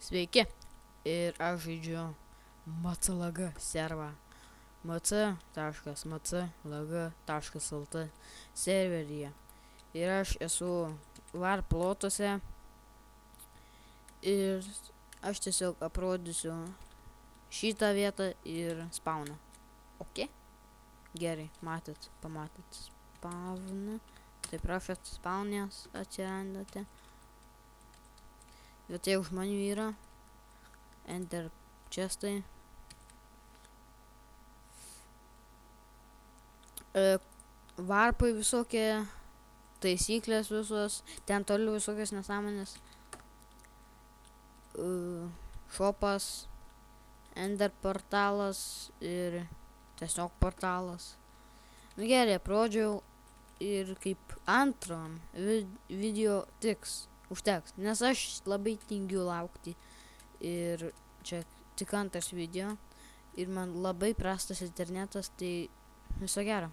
Sveiki, ir aš žaidžiu mclg servą mc.mclg.lt serveryje. Ir aš esu var plotuose ir aš tiesiog aprodysiu šitą vietą ir spawną. Ok? Gerai, pamatėt spawną. Tai prašot spawnės atsirandate. Vietoje žmonių yra ender chestai. Varpai visokie, taisyklės visos, ten toliau visokios nesąmonės. Shopas, ender portalas ir tiesiog portalas. Nu gerai, aprodžiau ir kaip antram video užteks, nes aš labai tingiu laukti ir čia tik antras video ir man labai prastas internetas, tai viso gero.